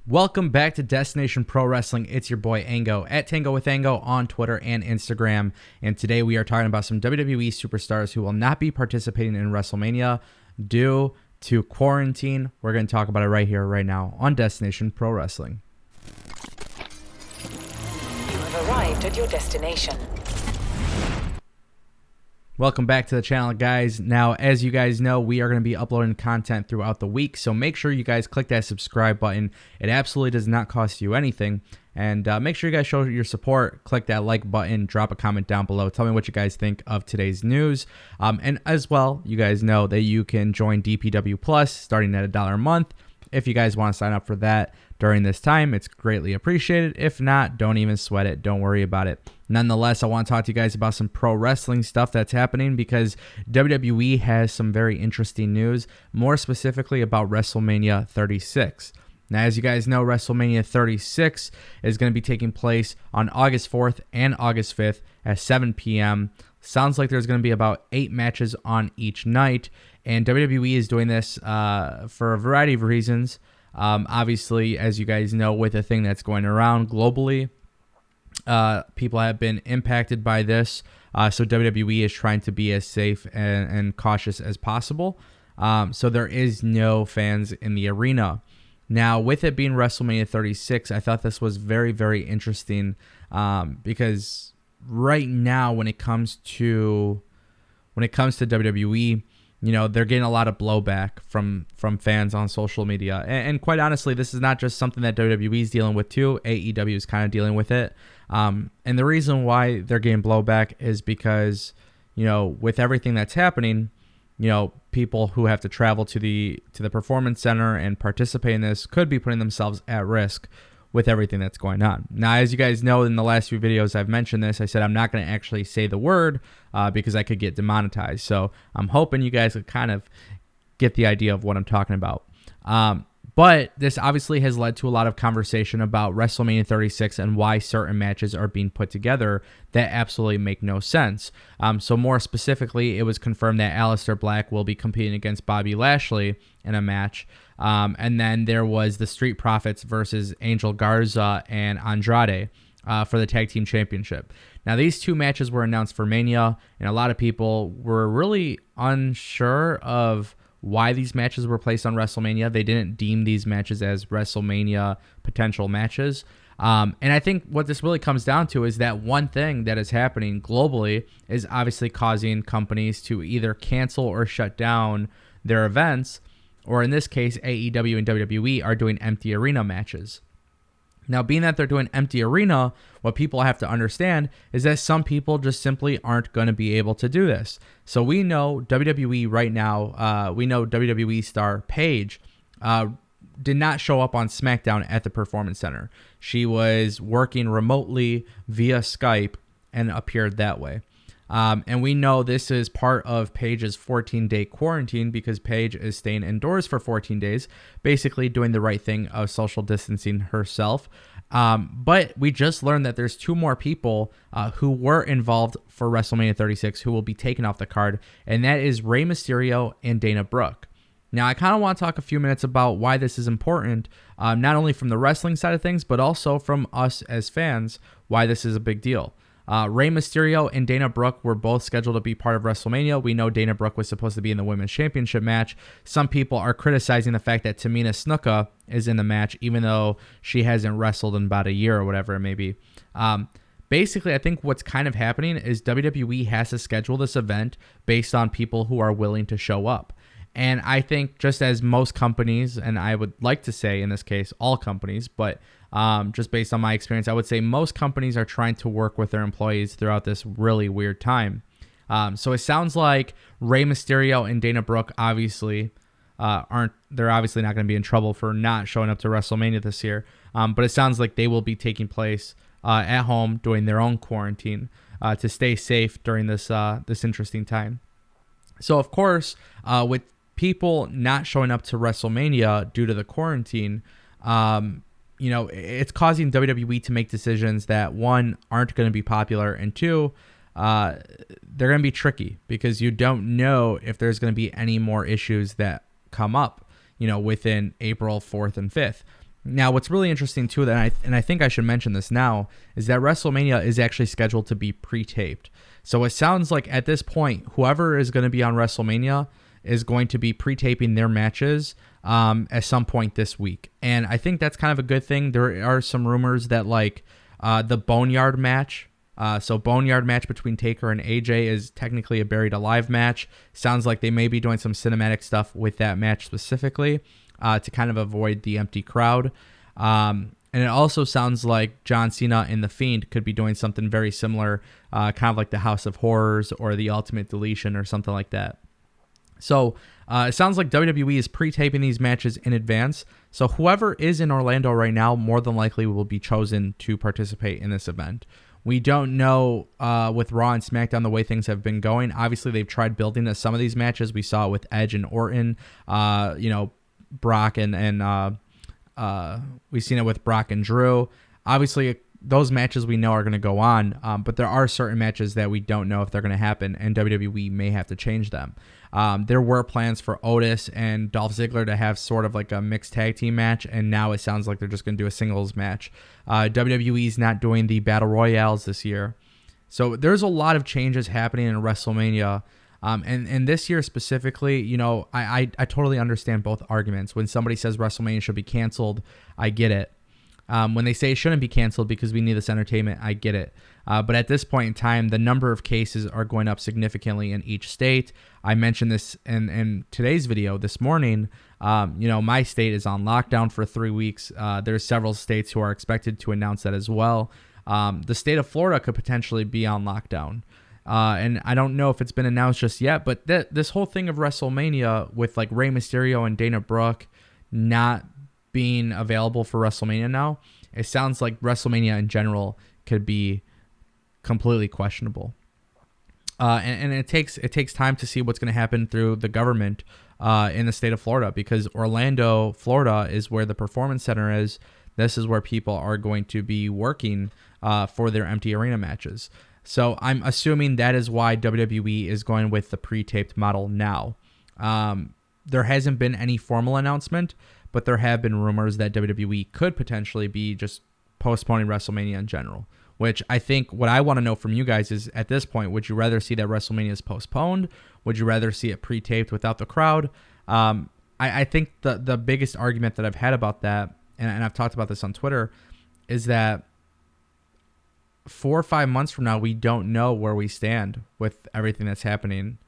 Welcome back to Destination Pro Wrestling. It's your boy Ango at Tango with Ango on Twitter and Instagram. And today we are talking about some WWE superstars who will not be participating in WrestleMania due to quarantine. We're going to talk about it right here, right now on Destination Pro Wrestling. You have arrived at your destination. Welcome back to the channel, guys. Now, as you guys know, we are going to be uploading content throughout the week, so make sure you guys click that subscribe button. It absolutely does not cost you anything. And make sure you guys show your support. Click that like button. Drop a comment down below. Tell me what you guys think of today's news. And as well, you guys know that you can join DPW Plus starting at $1 a month. If you guys want to sign up for that during this time, it's greatly appreciated. If not, don't even sweat it. Don't worry about it. Nonetheless, I want to talk to you guys about some pro wrestling stuff that's happening because WWE has some very interesting news, more specifically about WrestleMania 36. Now, as you guys know, WrestleMania 36 is going to be taking place on August 4th and August 5th at 7 p.m. Sounds like there's going to be about 8 matches on each night, and WWE is doing this for a variety of reasons. Obviously, as you guys know, with the thing that's going around globally, people have been impacted by this, so WWE is trying to be as safe and cautious as possible. So there is no fans in the arena. Now, with it being WrestleMania 36, I thought this was very, very interesting because right now, when it comes to WWE, you know, they're getting a lot of blowback from fans on social media. And quite honestly, this is not just something that WWE is dealing with too. AEW is kind of dealing with it. And the reason why they're getting blowback is because, you know, with everything that's happening, you know, people who have to travel to the performance center and participate in this could be putting themselves at risk with everything that's going on. Now, as you guys know, in the last few videos I've mentioned this. I said I'm not going to actually say the word because I could get demonetized. So I'm hoping you guys could kind of get the idea of what I'm talking about. But this obviously has led to a lot of conversation about WrestleMania 36 and why certain matches are being put together that absolutely make no sense. So more specifically, it was confirmed that Aleister Black will be competing against Bobby Lashley in a match. And then there was the Street Profits versus Angel Garza and Andrade for the Tag Team Championship. Now, these two matches were announced for Mania, and a lot of people were really unsure of why these matches were placed on WrestleMania. They didn't deem these matches as WrestleMania potential matches. And I think what this really comes down to is that one thing that is happening globally is obviously causing companies to either cancel or shut down their events, or in this case, AEW and WWE are doing empty arena matches. Now, being that they're doing empty arena, what people have to understand is that some people just simply aren't going to be able to do this. So we know WWE right now, we know WWE star Paige did not show up on SmackDown at the Performance Center. She was working remotely via Skype and appeared that way. And we know this is part of Paige's 14-day quarantine because Paige is staying indoors for 14 days, basically doing the right thing of social distancing herself. But we just learned that there's 2 more people who were involved for WrestleMania 36 who will be taken off the card, and that is Rey Mysterio and Dana Brooke. Now, I kind of want to talk a few minutes about why this is important, not only from the wrestling side of things, but also from us as fans, why this is a big deal. Rey Mysterio and Dana Brooke were both scheduled to be part of WrestleMania. We know Dana Brooke was supposed to be in the Women's Championship match. Some people are criticizing the fact that Tamina Snuka is in the match, even though she hasn't wrestled in about a year or whatever it may be. Basically, I think what's kind of happening is WWE has to schedule this event based on people who are willing to show up. And I think just as most companies, and I would like to say in this case all companies, but just based on my experience, I would say most companies are trying to work with their employees throughout this really weird time. So it sounds like Rey Mysterio and Dana Brooke obviously they're obviously not going to be in trouble for not showing up to WrestleMania this year. But it sounds like they will be taking place at home doing their own quarantine to stay safe during this interesting time. So of course, with people not showing up to WrestleMania due to the quarantine, you know, it's causing WWE to make decisions that, one, aren't going to be popular, and two, they're going to be tricky because you don't know if there's going to be any more issues that come up, you know, within April 4th and 5th. Now, what's really interesting too, and I think I should mention this now, is that WrestleMania is actually scheduled to be pre-taped. So it sounds like at this point, whoever is going to be on WrestleMania is going to be pre-taping their matches at some point this week. And I think that's kind of a good thing. There are some rumors that like the Boneyard match, so Boneyard match between Taker and AJ is technically a Buried Alive match. Sounds like they may be doing some cinematic stuff with that match specifically to kind of avoid the empty crowd. And it also sounds like John Cena and The Fiend could be doing something very similar, kind of like the House of Horrors or the Ultimate Deletion or something like that. So it sounds like WWE is pre-taping these matches in advance. So whoever is in Orlando right now more than likely will be chosen to participate in this event. We don't know with Raw and SmackDown the way things have been going. Obviously, they've tried building to some of these matches. We saw it with Edge and Orton, Brock and we've seen it with Brock and Drew. Obviously, those matches we know are going to go on, but there are certain matches that we don't know if they're going to happen, and WWE may have to change them. There were plans for Otis and Dolph Ziggler to have sort of like a mixed tag team match, and now it sounds like they're just going to do a singles match. WWE's not doing the Battle Royales this year. So there's a lot of changes happening in WrestleMania. And this year specifically, I totally understand both arguments. When somebody says WrestleMania should be canceled, I get it. When they say it shouldn't be canceled because we need this entertainment, I get it. But at this point in time, the number of cases are going up significantly in each state. I mentioned this in today's video this morning. My state is on lockdown for 3 weeks. There's several states who are expected to announce that as well. The state of Florida could potentially be on lockdown. And I don't know if it's been announced just yet, but this whole thing of WrestleMania with like Rey Mysterio and Dana Brooke not being available for WrestleMania now, it sounds like WrestleMania in general could be completely questionable. And it takes time to see what's going to happen through the government in the state of Florida, because Orlando, Florida is where the Performance Center is. This is where people are going to be working for their empty arena matches. So I'm assuming that is why WWE is going with the pre-taped model now. There hasn't been any formal announcement, but there have been rumors that WWE could potentially be just postponing WrestleMania in general, which I think what I want to know from you guys is, at this point, would you rather see that WrestleMania is postponed? Would you rather see it pre-taped without the crowd? I think the biggest argument that I've had about that, and I've talked about this on Twitter, is that 4 or 5 months from now, we don't know where we stand with everything that's happening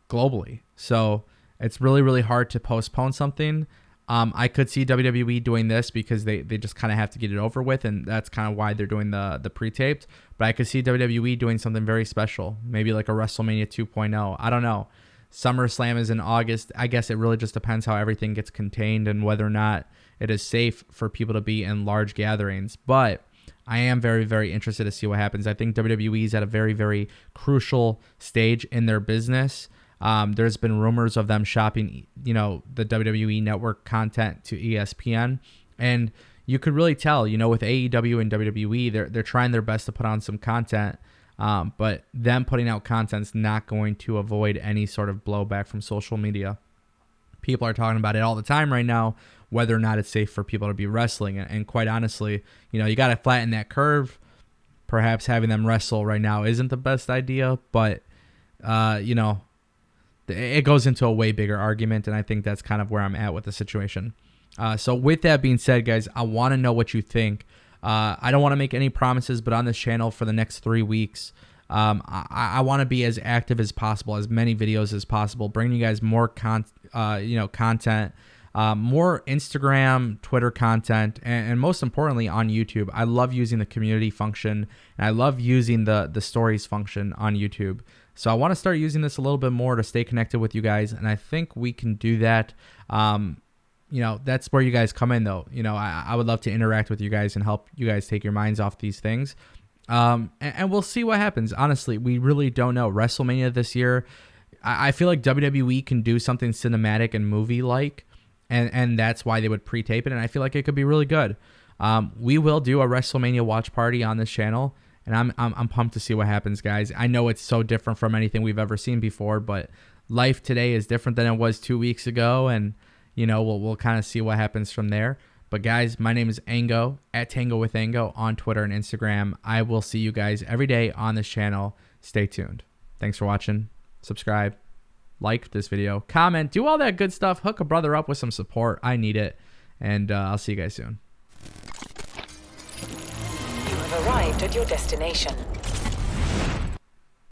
globally. So it's really, really hard to postpone something. I could see WWE doing this because they just kind of have to get it over with, and that's kind of why they're doing the pre-taped. But I could see WWE doing something very special, maybe like a WrestleMania 2.0. I don't know. SummerSlam is in August. I guess it really just depends how everything gets contained and whether or not it is safe for people to be in large gatherings. But I am very, very interested to see what happens. I think WWE is at a very, very crucial stage in their business. There's been rumors of them shopping, the WWE network content to ESPN, and you could really tell, with AEW and WWE, they're trying their best to put on some content, but them putting out content's not going to avoid any sort of blowback from social media. People are talking about it all the time right now, whether or not it's safe for people to be wrestling. And quite honestly, you got to flatten that curve. Perhaps having them wrestle right now isn't the best idea, but, it goes into a way bigger argument, and I think that's kind of where I'm at with the situation. So with that being said, guys, I want to know what you think. I don't want to make any promises, but on this channel for the next 3 weeks, I want to be as active as possible, as many videos as possible, bringing you guys more content, more Instagram, Twitter content, and most importantly on YouTube. I love using the community function, and I love using the stories function on YouTube. So I want to start using this a little bit more to stay connected with you guys, and I think we can do that. That's where you guys come in, though. I would love to interact with you guys and help you guys take your minds off these things. And we'll see what happens. Honestly, we really don't know. WrestleMania this year, I feel like WWE can do something cinematic and movie-like, and that's why they would pre-tape it, and I feel like it could be really good. We will do a WrestleMania watch party on this channel, and I'm pumped to see what happens, guys. I know it's so different from anything we've ever seen before, but life today is different than it was 2 weeks ago, and we'll kind of see what happens from there. But guys, my name is Ango, at Tango with Ango on Twitter and Instagram. I will see you guys every day on this channel. Stay tuned. Thanks for watching. Subscribe, like this video, comment, do all that good stuff. Hook a brother up with some support. I need it. And I'll see you guys soon. You have arrived at your destination.